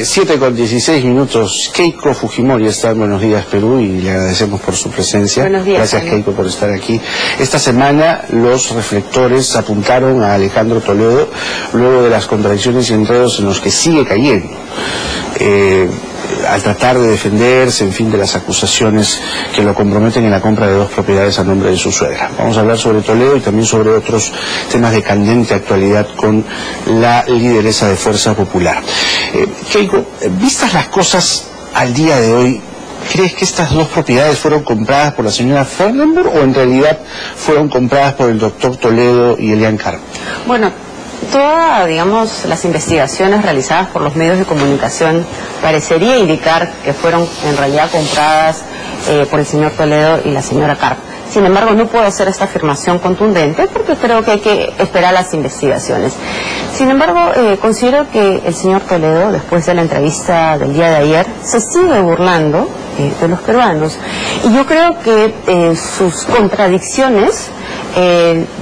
7:16. Keiko Fujimori está en Buenos Días, Perú, y le agradecemos por su presencia. Buenos días. Gracias, Keiko, por estar aquí. Esta semana los reflectores apuntaron a Alejandro Toledo luego de las contradicciones y enredos en los que sigue cayendo. Al tratar de defenderse, en fin, de las acusaciones que lo comprometen en la compra de 2 propiedades a nombre de su suegra. Vamos a hablar sobre Toledo y también sobre otros temas de candente actualidad con la lideresa de Fuerza Popular. Keiko, vistas las cosas al día de hoy, ¿crees que estas 2 propiedades fueron compradas por la señora Fernenberg o en realidad fueron compradas por el doctor Toledo y Elian Carp? Bueno, todas, digamos, las investigaciones realizadas por los medios de comunicación parecería indicar que fueron en realidad compradas por el señor Toledo y la señora Carp. Sin embargo, no puedo hacer esta afirmación contundente porque creo que hay que esperar las investigaciones. Sin embargo, considero que el señor Toledo, después de la entrevista del día de ayer, se sigue burlando de los peruanos. Y yo creo que sus contradicciones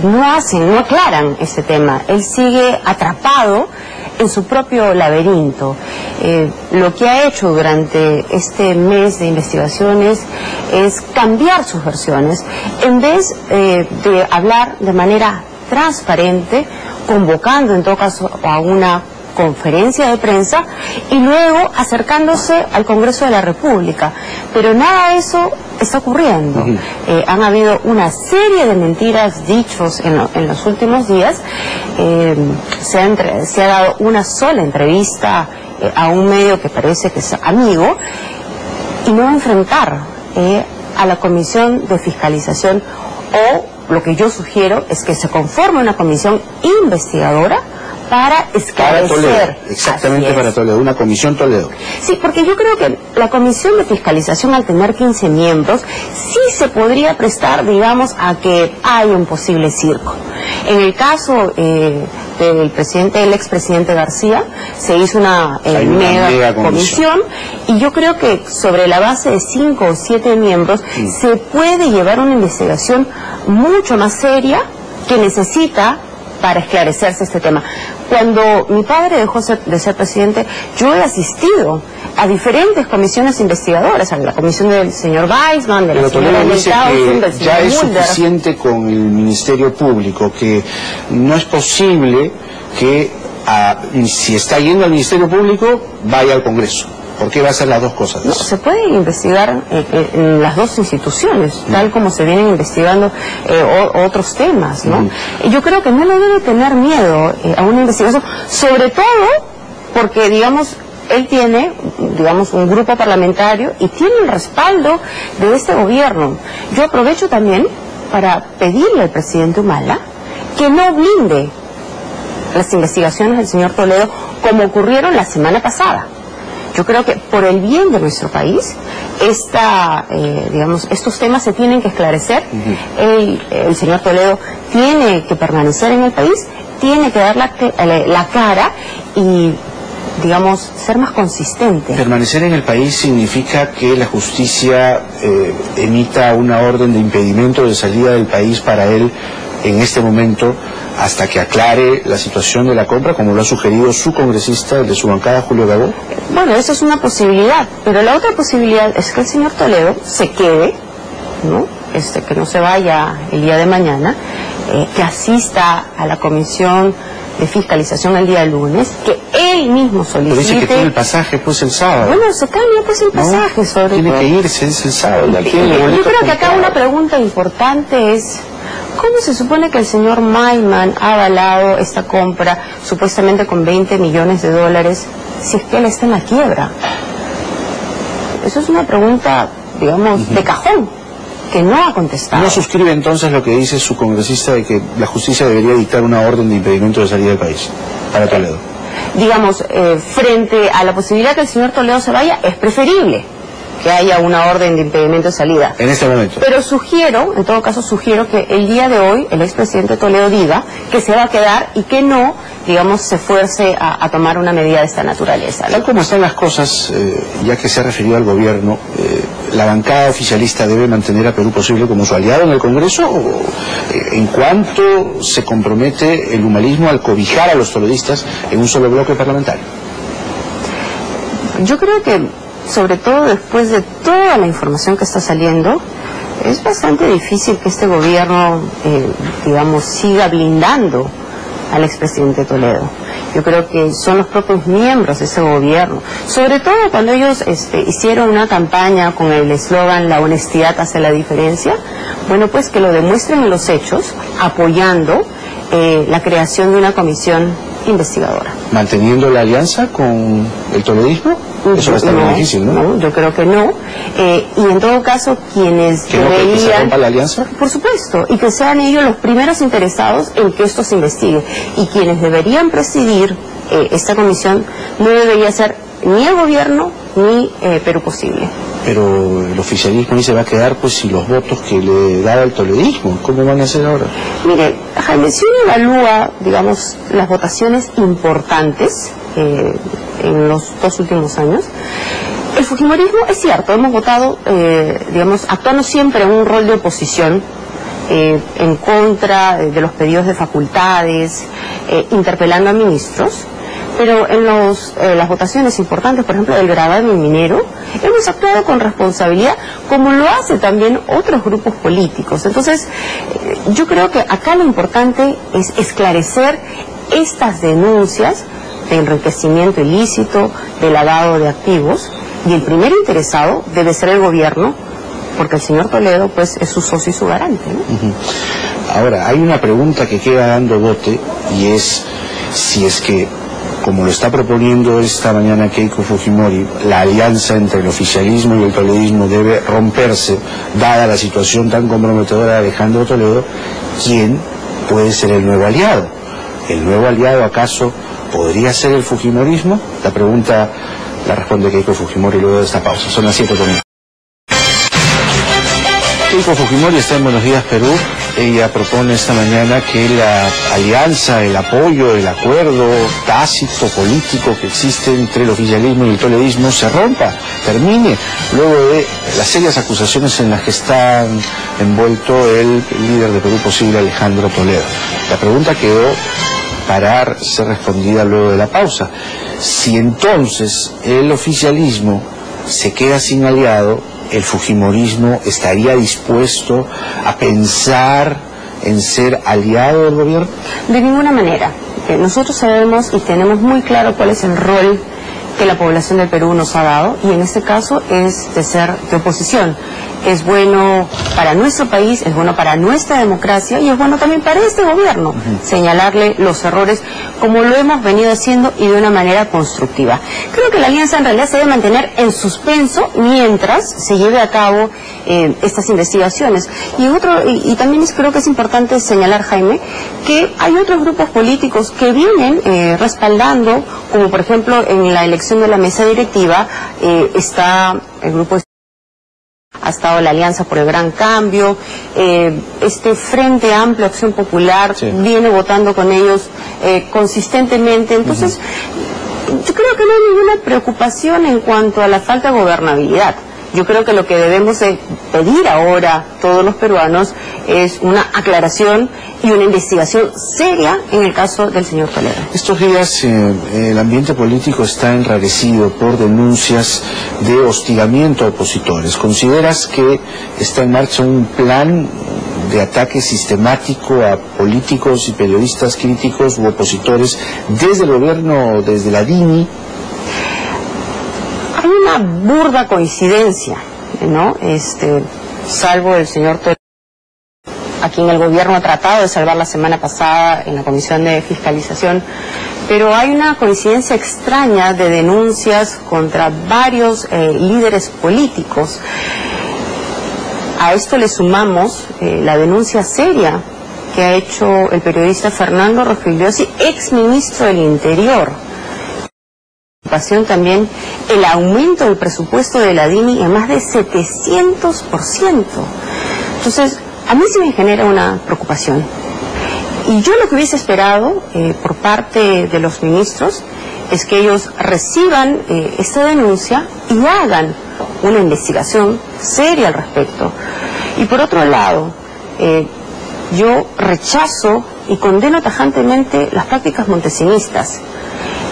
no aclaran este tema. Él sigue atrapado en su propio laberinto. Lo que ha hecho durante este mes de investigaciones es cambiar sus versiones, en vez de hablar de manera transparente, convocando en todo caso a una conferencia de prensa y luego acercándose al Congreso de la República. Pero nada de eso está ocurriendo. Han habido una serie de mentiras dichos en los últimos días. Se ha dado una sola entrevista a un medio que parece que es amigo, y no enfrentar a la Comisión de Fiscalización, o lo que yo sugiero es que se conforme una comisión investigadora para esclarecer. Para Toledo, exactamente, para Toledo, una comisión Toledo. Sí, porque yo creo que la comisión de fiscalización, al tener 15 miembros, sí se podría prestar, digamos, a que hay un posible circo. En el caso del expresidente García, se hizo una mega comisión, y yo creo que sobre la base de 5 o 7 miembros se puede llevar una investigación mucho más seria que necesita para esclarecerse este tema. Cuando mi padre dejó de ser presidente, yo he asistido a diferentes comisiones investigadoras, a la comisión del señor Weissman, de la señora Tausen, del señor ya es Mulder. suficiente con el Ministerio Público, que no es posible que si está yendo al Ministerio Público, vaya al Congreso. ¿Por qué va a hacer las 2 cosas? No, se puede investigar en las 2 instituciones, tal como se vienen investigando otros temas, ¿no? Yo creo que no le debe tener miedo a una investigación, sobre todo porque, digamos, él tiene, digamos, un grupo parlamentario y tiene el respaldo de este gobierno. Yo aprovecho también para pedirle al presidente Humala que no blinde las investigaciones del señor Toledo como ocurrieron la semana pasada. Yo creo que por el bien de nuestro país, estos temas se tienen que esclarecer. El señor Toledo tiene que permanecer en el país, tiene que dar la cara y, digamos, ser más consistente. Permanecer en el país significa que la justicia emita una orden de impedimento de salida del país para él en este momento, hasta que aclare la situación de la compra, como lo ha sugerido su congresista de su bancada, Julio Gabo. Bueno, eso es una posibilidad, pero la otra posibilidad es que el señor Toledo se quede, ¿no? Que no se vaya el día de mañana, que asista a la comisión de fiscalización el día lunes, que él mismo solicite. Pero dice que tiene el pasaje pues el sábado. Bueno, se cambia pues el pasaje, sobre todo. Tiene que irse, es el sábado. Yo creo que acá una pregunta importante es: ¿cómo se supone que el señor Weissman ha avalado esta compra supuestamente con $20 millones si es que él está en la quiebra? Eso es una pregunta, digamos, de cajón, que no ha contestado. ¿No suscribe entonces lo que dice su congresista de que la justicia debería dictar una orden de impedimento de salida del país para Toledo? Digamos, frente a la posibilidad que el señor Toledo se vaya, es preferible que haya una orden de impedimento de salida. En este momento. Pero en todo caso sugiero que el día de hoy el expresidente Toledo diga que se va a quedar y que no, digamos, se fuerce a tomar una medida de esta naturaleza, ¿no? Tal como están las cosas, ya que se ha referido al gobierno, ¿la bancada oficialista debe mantener a Perú Posible como su aliado en el Congreso? ¿O, en cuánto se compromete el humanismo al cobijar a los toledistas en un solo bloque parlamentario? Yo creo que, sobre todo después de toda la información que está saliendo, es bastante difícil que este gobierno, digamos, siga blindando al expresidente Toledo. Yo creo que son los propios miembros de ese gobierno, sobre todo cuando ellos hicieron una campaña con el eslogan "la honestidad hace la diferencia", bueno, pues que lo demuestren en los hechos, apoyando la creación de una comisión investigadora. ¿Manteniendo la alianza con el toledismo? Eso va a estar muy difícil, ¿no? No, yo creo que no. Y en todo caso, quienes ¿Que no, que se rompa la alianza? Por supuesto, y que sean ellos los primeros interesados en que esto se investigue. Y quienes deberían presidir esta comisión no debería ser ni el gobierno ni Perú Posible. Pero el oficialismo ahí se va a quedar pues sin los votos que le daba el toledismo. ¿Cómo van a hacer ahora? Mire, Jaime, si uno evalúa, digamos, las votaciones importantes en los 2 últimos años, el fujimorismo, es cierto, hemos votado, digamos, actuando siempre en un rol de oposición, en contra de los pedidos de facultades, interpelando a ministros. Pero en las votaciones importantes, por ejemplo, del gravamen minero, hemos actuado con responsabilidad, como lo hacen también otros grupos políticos. Entonces, yo creo que acá lo importante es esclarecer estas denuncias de enriquecimiento ilícito, de lavado de activos, y el primer interesado debe ser el gobierno, porque el señor Toledo pues es su socio y su garante, ¿no? Ahora, hay una pregunta que queda dando bote, y es si es que, como lo está proponiendo esta mañana Keiko Fujimori, la alianza entre el oficialismo y el toledismo debe romperse, dada la situación tan comprometedora de Alejandro Toledo. ¿Quién puede ser el nuevo aliado? ¿El nuevo aliado acaso podría ser el fujimorismo? La pregunta la responde Keiko Fujimori luego de esta pausa. Son las 7:00. Keiko Fujimori está en Buenos Días, Perú. Ella propone esta mañana que la alianza, el apoyo, el acuerdo tácito político que existe entre el oficialismo y el toledismo se rompa, termine, luego de las serias acusaciones en las que está envuelto el líder de Perú Posible, Alejandro Toledo. La pregunta quedó para ser respondida luego de la pausa. Si entonces el oficialismo se queda sin aliado, ¿el fujimorismo estaría dispuesto a pensar en ser aliado del gobierno? De ninguna manera. Nosotros sabemos y tenemos muy claro cuál es el rol que la población del Perú nos ha dado, y en este caso es de ser de oposición. Es bueno para nuestro país, es bueno para nuestra democracia y es bueno también para este gobierno señalarle los errores como lo hemos venido haciendo y de una manera constructiva. Creo que la alianza en realidad se debe mantener en suspenso mientras se lleve a cabo estas investigaciones. Y también creo que es importante señalar, Jaime, que hay otros grupos políticos que vienen respaldando, como por ejemplo en la elección de la mesa directiva está el grupo de... Ha estado la Alianza por el Gran Cambio, este Frente Amplio Acción Popular viene votando con ellos consistentemente. Entonces, yo creo que no hay ninguna preocupación en cuanto a la falta de gobernabilidad. Yo creo que lo que debemos de pedir ahora todos los peruanos es una aclaración y una investigación seria en el caso del señor Toledo. Estos días el ambiente político está enrarecido por denuncias de hostigamiento a opositores. ¿Consideras que está en marcha un plan de ataque sistemático a políticos y periodistas críticos u opositores desde el gobierno, desde la DINI? Hay una burda coincidencia, ¿no? Salvo el señor Toledo, a quien el gobierno ha tratado de salvar la semana pasada en la Comisión de Fiscalización, pero hay una coincidencia extraña de denuncias contra varios líderes políticos. A esto le sumamos la denuncia seria que ha hecho el periodista Fernando Rospigliosi, ex ministro del Interior. También el aumento del presupuesto de la DINI en más de 700%. Entonces, a mí sí me genera una preocupación. Y yo lo que hubiese esperado por parte de los ministros es que ellos reciban esta denuncia y hagan una investigación seria al respecto. Y por otro lado, yo rechazo y condeno tajantemente las prácticas montesinistas.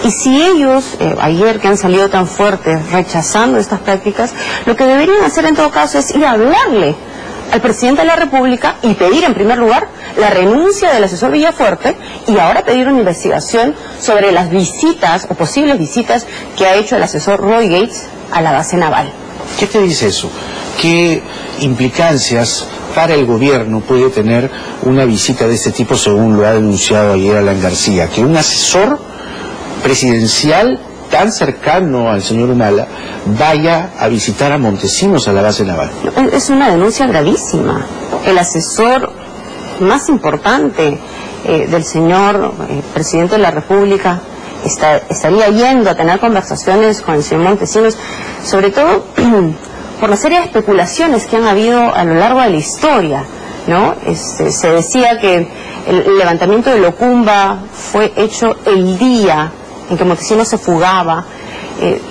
Y si ellos, ayer que han salido tan fuertes rechazando estas prácticas, lo que deberían hacer en todo caso es ir a hablarle al presidente de la República y pedir en primer lugar la renuncia del asesor Villafuerte y ahora pedir una investigación sobre las visitas o posibles visitas que ha hecho el asesor Roy Gates a la base naval. ¿Qué te dice eso? ¿Qué implicancias para el gobierno puede tener una visita de este tipo, según lo ha denunciado ayer Alan García? Que un asesor presidencial tan cercano al señor Humala vaya a visitar a Montesinos, a la base naval. Es una denuncia gravísima. El asesor más importante del señor presidente de la República estaría yendo a tener conversaciones con el señor Montesinos, sobre todo por la serie de especulaciones que han habido a lo largo de la historia, ¿no? Se decía que el levantamiento de Locumba fue hecho el día en que Montesinos se fugaba.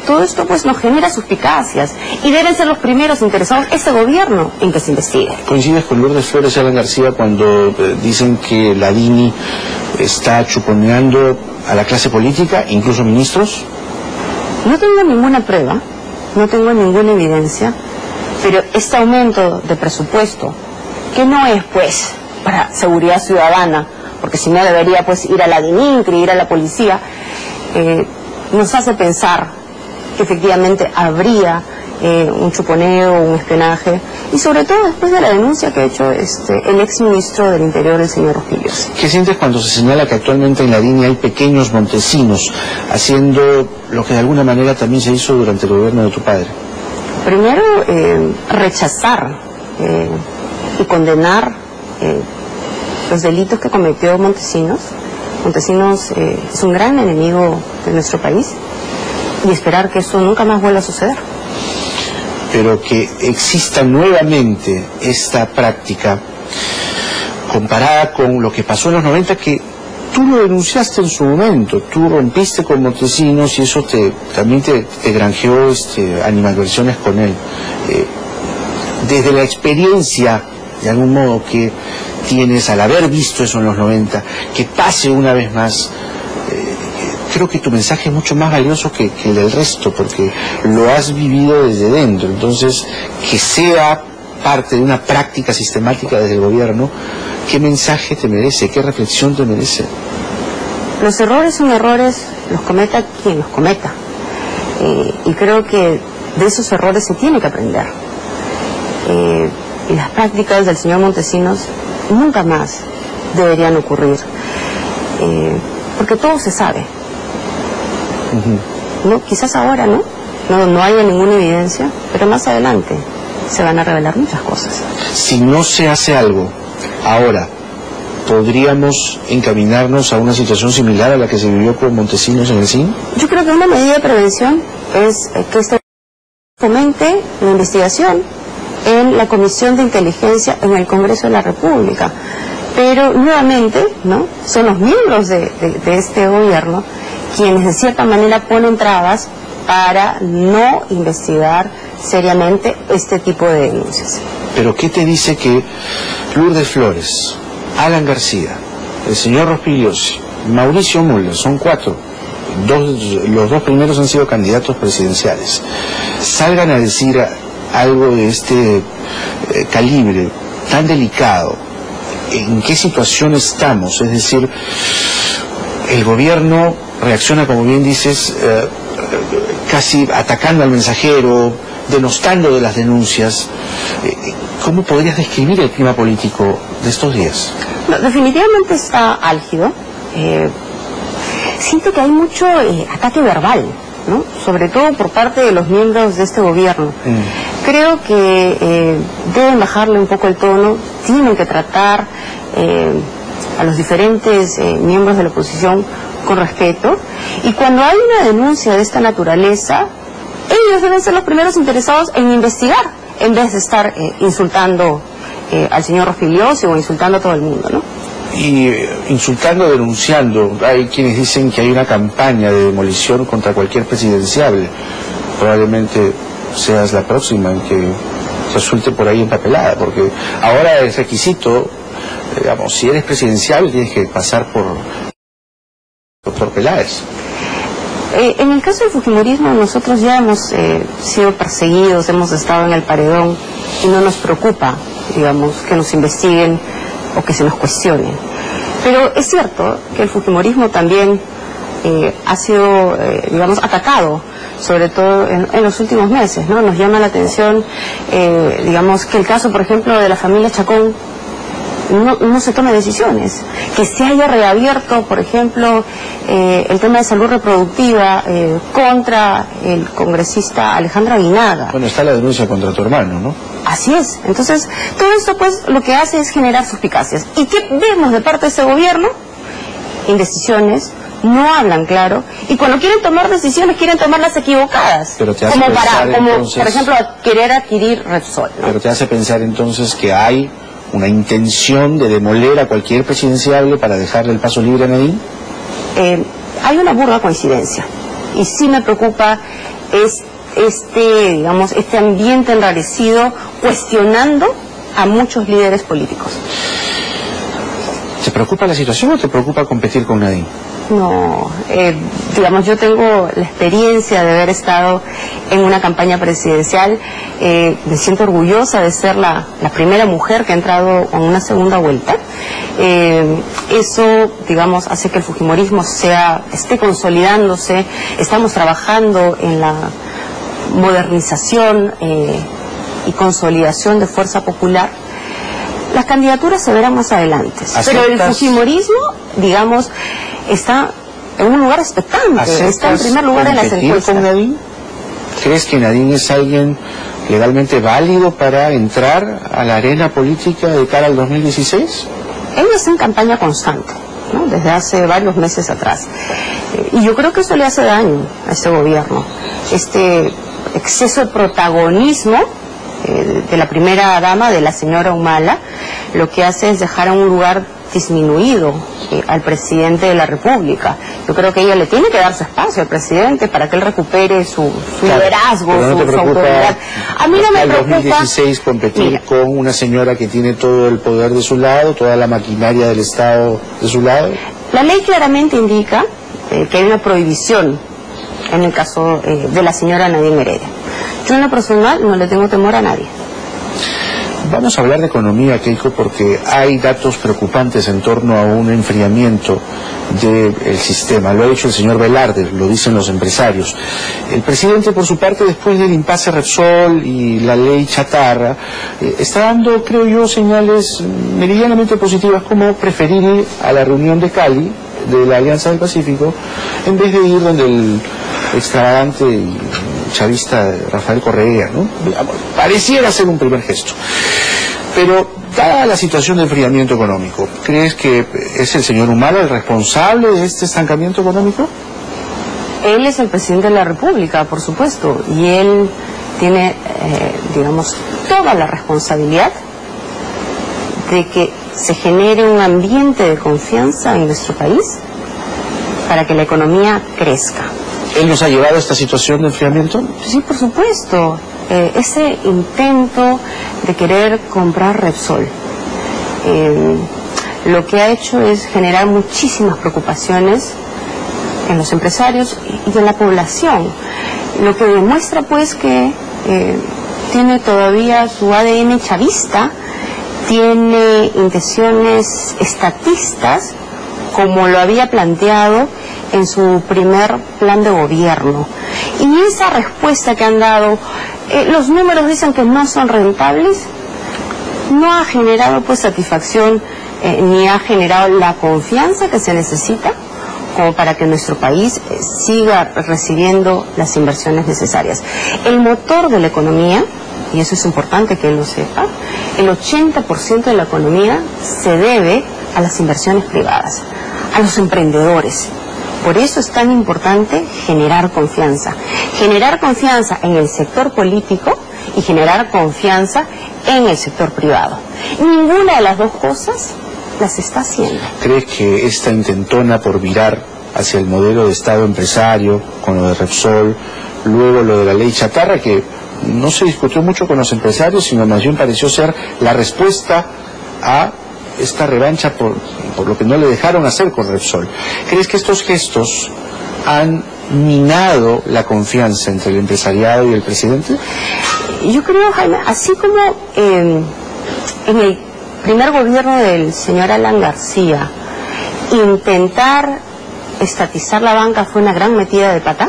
Todo esto pues nos genera suspicacias y deben ser los primeros interesados este gobierno en que se investigue. ¿Coincides con Lourdes Flores y Alan García cuando dicen que la DINI está chuponeando a la clase política, incluso ministros? No tengo ninguna prueba, no tengo ninguna evidencia, pero este aumento de presupuesto, que no es pues para seguridad ciudadana, porque si no debería pues ir a la DININCRI, ir a la policía, nos hace pensar que efectivamente habría un chuponeo, un espionaje, y sobre todo después de la denuncia que ha hecho el ex ministro del Interior, el señor Rospiglio. ¿Qué sientes cuando se señala que actualmente en la DINI hay pequeños Montesinos haciendo lo que de alguna manera también se hizo durante el gobierno de tu padre? Primero, rechazar y condenar los delitos que cometió Montesinos. Montesinos es un gran enemigo de nuestro país y esperar que eso nunca más vuelva a suceder. Pero que exista nuevamente esta práctica comparada con lo que pasó en los 90, que tú lo denunciaste en su momento, tú rompiste con Montesinos y eso también te granjeó animadversiones con él. Desde la experiencia, de algún modo, que tienes al haber visto eso en los 90, que pase una vez más, creo que tu mensaje es mucho más valioso que el del resto, porque lo has vivido desde dentro. Entonces, que sea parte de una práctica sistemática desde el gobierno, ¿qué mensaje te merece? ¿Qué reflexión te merece? Los errores son errores, los cometa quien los cometa. Y creo que de esos errores se tiene que aprender. Y las prácticas del señor Montesinos nunca más deberían ocurrir, porque todo se sabe. No, quizás ahora no haya ninguna evidencia, pero más adelante se van a revelar muchas cosas. Si no se hace algo ahora, ¿podríamos encaminarnos a una situación similar a la que se vivió con Montesinos en el CIN? Yo creo que una medida de prevención es que este fomente la investigación en la Comisión de Inteligencia en el Congreso de la República. Pero nuevamente, son los miembros de este gobierno quienes de cierta manera ponen trabas para no investigar seriamente este tipo de denuncias. Pero ¿qué te dice que Lourdes Flores, Alan García, el señor Rospiglio, Mauricio Müller, son 4, los dos primeros han sido candidatos presidenciales, salgan a decir algo de este calibre tan delicado? ¿En qué situación estamos? Es decir, el gobierno reacciona, como bien dices, casi atacando al mensajero, denostando de las denuncias. ¿Cómo podrías describir el clima político de estos días? No, definitivamente está álgido. Siento que hay mucho ataque verbal, sobre todo por parte de los miembros de este gobierno. Creo que deben bajarle un poco el tono, tienen que tratar a los diferentes miembros de la oposición con respeto, y cuando hay una denuncia de esta naturaleza, ellos deben ser los primeros interesados en investigar, en vez de estar insultando al señor Rospigliosi o insultando a todo el mundo, Y insultando, denunciando, hay quienes dicen que hay una campaña de demolición contra cualquier presidenciable. Probablemente seas la próxima en que resulte por ahí empapelada, porque ahora es requisito, si eres presidenciable tienes que pasar por Peláez. En el caso del fujimorismo, nosotros ya hemos sido perseguidos, hemos estado en el paredón y no nos preocupa, digamos, que nos investiguen o que se nos cuestionen. Pero es cierto que el fujimorismo también ha sido, digamos, atacado, sobre todo en los últimos meses, ¿no? Nos llama la atención, digamos, que el caso, por ejemplo, de la familia Chacón, no se tome decisiones, que se haya reabierto, por ejemplo, el tema de salud reproductiva contra el congresista Alejandro Aguinaga. Bueno, está la denuncia contra tu hermano, ¿no? Así es. Entonces, todo esto pues lo que hace es generar suspicacias. ¿Y qué vemos de parte de este gobierno? Indecisiones, no hablan claro, y cuando quieren tomar decisiones quieren tomarlas equivocadas. Pero te hace como pensar, entonces, por ejemplo, querer adquirir Repsol, ¿no? Pero te hace pensar entonces que hay una intención de demoler a cualquier presidenciable para dejarle el paso libre a Nadine. Hay una burda coincidencia, y sí me preocupa este ambiente enrarecido, cuestionando a muchos líderes políticos. ¿Te preocupa la situación o te preocupa competir con Nadine? No, digamos, yo tengo la experiencia de haber estado en una campaña presidencial, me siento orgullosa de ser la primera mujer que ha entrado en una segunda vuelta. Eso, digamos, hace que el fujimorismo esté consolidándose. Estamos trabajando en la modernización y consolidación de Fuerza Popular. Las candidaturas se verán más adelante, pero el fujimorismo, digamos, está en un lugar expectante, está en primer lugar en las encuestas. ¿Con Nadine? ¿Crees que Nadine es alguien legalmente válido para entrar a la arena política de cara al 2016? Ella está en campaña constante, ¿no? Desde hace varios meses atrás. Y yo creo que eso le hace daño a este gobierno. Este exceso de protagonismo de la primera dama, de la señora Humala, lo que hace es dejar a un lugar disminuido al presidente de la República. Yo creo que ella le tiene que dar su espacio al presidente para que él recupere su liderazgo, su autoridad. A mí no me preocupa. En 2016 competir con una señora que tiene todo el poder de su lado, toda la maquinaria del Estado de su lado. La ley claramente indica que hay una prohibición en el caso de la señora Nadine Heredia. Yo en lo personal no le tengo temor a nadie. Vamos a hablar de economía, Keiko, porque hay datos preocupantes en torno a un enfriamiento del sistema. Lo ha dicho el señor Velarde, lo dicen los empresarios. El presidente, por su parte, después del impasse Repsol y la ley chatarra, está dando, creo yo, señales meridianamente positivas, como preferir ir a la reunión de Cali, de la Alianza del Pacífico, en vez de ir donde el extravagante y chavista Rafael Correa, ¿no? Pareciera ser un primer gesto. Pero, dada la situación de enfriamiento económico, ¿crees que es el señor Humala el responsable de este estancamiento económico? Él es el presidente de la República, por supuesto, y él tiene, digamos, toda la responsabilidad de que se genere un ambiente de confianza en nuestro país para que la economía crezca. ¿Él nos ha llevado a esta situación de enfriamiento? Sí, por supuesto. Ese intento de querer comprar Repsol, lo que ha hecho es generar muchísimas preocupaciones en los empresarios y en la población, lo que demuestra pues que tiene todavía su ADN chavista, tiene intenciones estatistas, como lo había planteado en su primer plan de gobierno. Y esa respuesta que han dado, los números dicen que no son rentables, no ha generado pues satisfacción ni ha generado la confianza que se necesita como para que nuestro país siga recibiendo las inversiones necesarias. El motor de la economía, y eso es importante que él lo sepa, el 80% de la economía se debe a las inversiones privadas, a los emprendedores. Por eso es tan importante generar confianza en el sector político y generar confianza en el sector privado. Ninguna de las dos cosas las está haciendo. ¿Crees que esta intentona por virar hacia el modelo de Estado empresario, con lo de Repsol, luego lo de la ley chatarra, que no se discutió mucho con los empresarios, sino más bien pareció ser la respuesta a esta revancha por lo que no le dejaron hacer con Repsol? ¿Crees que estos gestos han minado la confianza entre el empresariado y el presidente? Yo creo, Jaime, así como en el primer gobierno del señor Alan García, intentar estatizar la banca fue una gran metida de pata,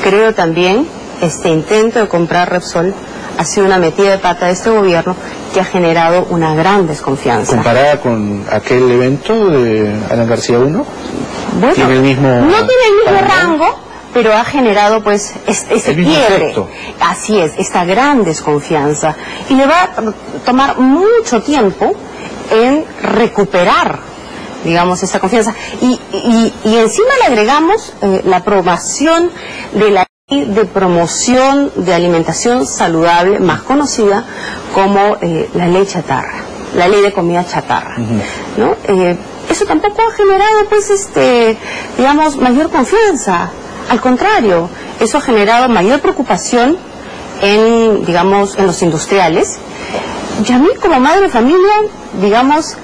creo también este intento de comprar Repsol ha sido una metida de pata de este gobierno que ha generado una gran desconfianza. ¿Comparada con aquel evento de Alan García I? Bueno, no tiene el mismo rango, pero ha generado pues ese quiebre. Así es, esta gran desconfianza. Y le va a tomar mucho tiempo en recuperar, digamos, esa confianza. Y encima le agregamos la aprobación de la ley de promoción de alimentación saludable, más conocida como la ley chatarra, la ley de comida chatarra, ¿no? Eso tampoco ha generado, pues, digamos, mayor confianza. Al contrario, eso ha generado mayor preocupación en, digamos, en los industriales. Y a mí, como madre de familia, digamos,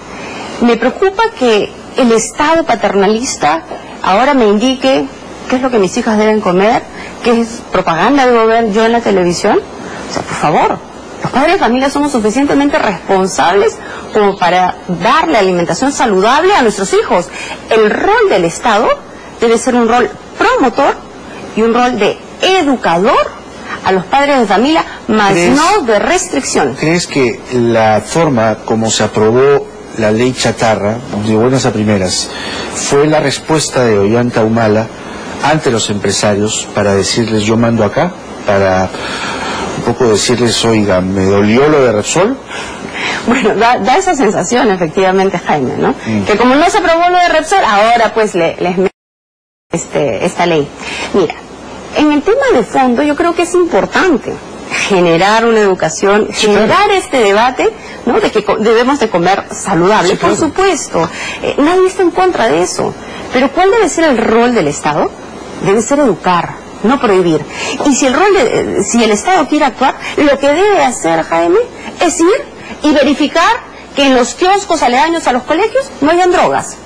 me preocupa que el Estado paternalista ahora me indique qué es lo que mis hijas deben comer, qué es propaganda debo ver yo en la televisión. O sea, por favor, los padres de familia somos suficientemente responsables como para darle alimentación saludable a nuestros hijos. El rol del Estado debe ser un rol promotor y un rol de educador a los padres de familia, más no de restricción. ¿Crees que la forma como se aprobó la ley chatarra, de buenas a primeras, fue la respuesta de Ollanta Humala ante los empresarios para decirles yo mando acá, para un poco decirles, oiga, me dolió lo de Repsol? Bueno, da esa sensación efectivamente, Jaime, ¿no? Que como no se aprobó lo de Repsol, ahora pues les esta ley. Mira, en el tema de fondo yo creo que es importante generar una educación, generar este debate, ¿no? De que debemos de comer saludable, por supuesto. Nadie está en contra de eso. Pero ¿cuál debe ser el rol del Estado? Debe ser educar, no prohibir. Y si el Estado quiere actuar, lo que debe hacer, Jaime, es ir y verificar que en los kioscos aledaños a los colegios no hayan drogas.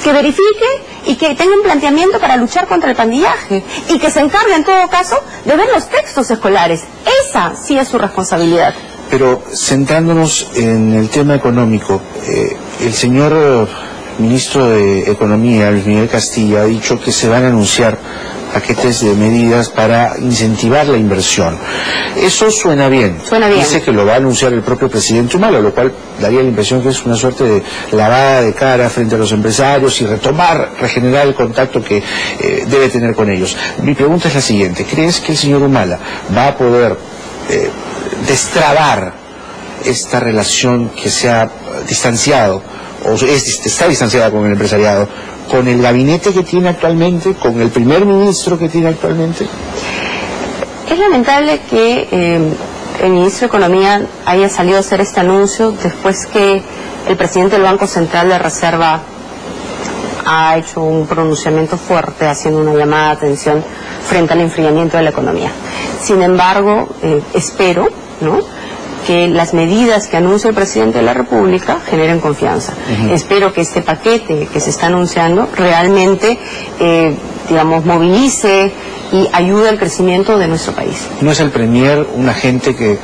Que verifique y que tenga un planteamiento para luchar contra el pandillaje y que se encargue en todo caso de ver los textos escolares. Esa sí es su responsabilidad. Pero centrándonos en el tema económico, el señor ministro de Economía, Luis Miguel Castilla, ha dicho que se van a anunciar paquetes de medidas para incentivar la inversión. Eso suena bien. Suena bien. Dice que lo va a anunciar el propio presidente Humala, lo cual daría la impresión que es una suerte de lavada de cara frente a los empresarios y regenerar el contacto que debe tener con ellos. Mi pregunta es la siguiente: ¿crees que el señor Humala va a poder destrabar esta relación que se ha distanciado, o está distanciada con el empresariado, con el gabinete que tiene actualmente, con el primer ministro que tiene actualmente? Es lamentable que el ministro de Economía haya salido a hacer este anuncio después que el presidente del Banco Central de Reserva ha hecho un pronunciamiento fuerte haciendo una llamada de atención frente al enfriamiento de la economía. Sin embargo, espero, ¿no?, que las medidas que anuncia el presidente de la República generen confianza. Espero que este paquete que se está anunciando realmente, digamos, movilice y ayude al crecimiento de nuestro país. ¿No es el premier un agente que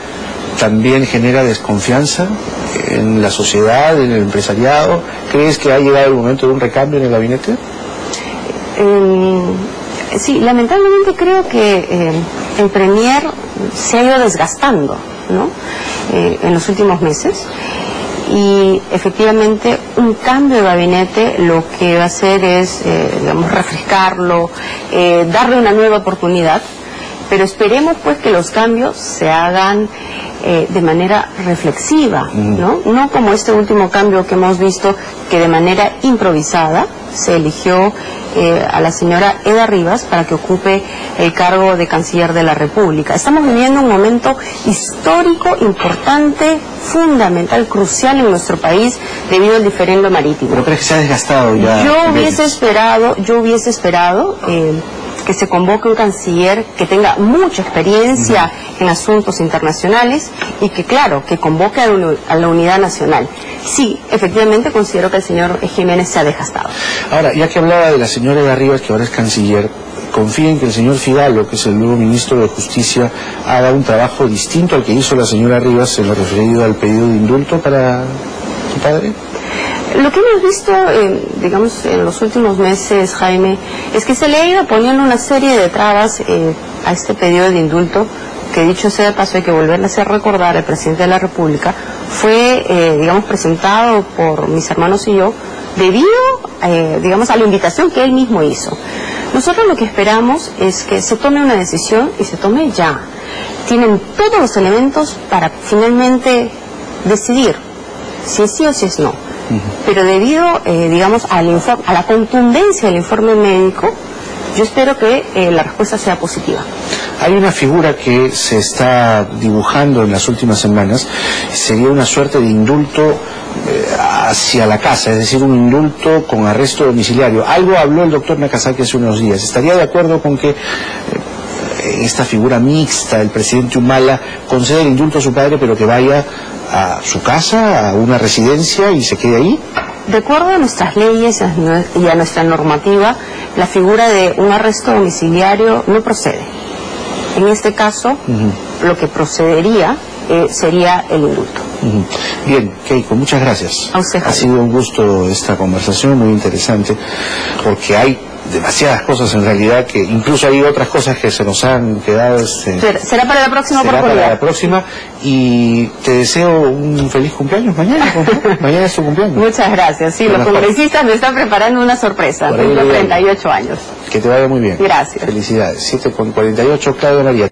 también genera desconfianza en la sociedad, en el empresariado? ¿Crees que ha llegado el momento de un recambio en el gabinete? Sí, lamentablemente creo que el premier se ha ido desgastando, ¿no?, en los últimos meses, y efectivamente un cambio de gabinete lo que va a hacer es, digamos, refrescarlo, darle una nueva oportunidad, pero esperemos pues que los cambios se hagan de manera reflexiva, ¿no? No como este último cambio que hemos visto, que de manera improvisada se eligió a la señora Eda Rivas para que ocupe el cargo de canciller de la República. Estamos viviendo un momento histórico, importante, fundamental, crucial en nuestro país debido al diferendo marítimo. ¿Pero crees que se ha desgastado ya? Yo hubiese esperado que se convoque un canciller que tenga mucha experiencia en asuntos internacionales y que, claro, que convoque a la unidad nacional. Sí, efectivamente considero que el señor Jiménez se ha desgastado. Ahora, ya que hablaba de la señora Eda Rivas, que ahora es canciller, confía en que el señor Figalo, que es el nuevo ministro de Justicia, haga un trabajo distinto al que hizo la señora Rivas en lo referido al pedido de indulto para su padre. Lo que hemos visto, digamos, en los últimos meses, Jaime, es que se le ha ido poniendo una serie de trabas a este pedido de indulto, que dicho sea de paso, hay que volverle a hacer recordar al presidente de la República, fue, digamos, presentado por mis hermanos y yo, debido, digamos, a la invitación que él mismo hizo. Nosotros lo que esperamos es que se tome una decisión y se tome ya. Tienen todos los elementos para finalmente decidir si es sí o si es no. Pero debido, digamos, a la contundencia del informe médico, yo espero que la respuesta sea positiva. Hay una figura que se está dibujando en las últimas semanas, sería una suerte de indulto hacia la casa, es decir, un indulto con arresto domiciliario. Algo habló el doctor Nakazaki hace unos días. ¿Estaría de acuerdo con que esta figura mixta, el presidente Humala, concede el indulto a su padre, pero que vaya a su casa, a una residencia y se quede ahí? De acuerdo a nuestras leyes y a nuestra normativa, la figura de un arresto domiciliario no procede. En este caso, lo que procedería sería el indulto. Bien, Keiko, muchas gracias. A usted, ha sido un gusto esta conversación, muy interesante, porque hay demasiadas cosas en realidad, que incluso hay otras cosas que se nos han quedado. Será para la próxima oportunidad. Será para la próxima, y te deseo un feliz cumpleaños mañana. Mañana es tu cumpleaños. Muchas gracias. Sí, los congresistas me están preparando una sorpresa. Tengo 38 años. Que te vaya muy bien. Gracias. Felicidades. 7:48, Claudia María.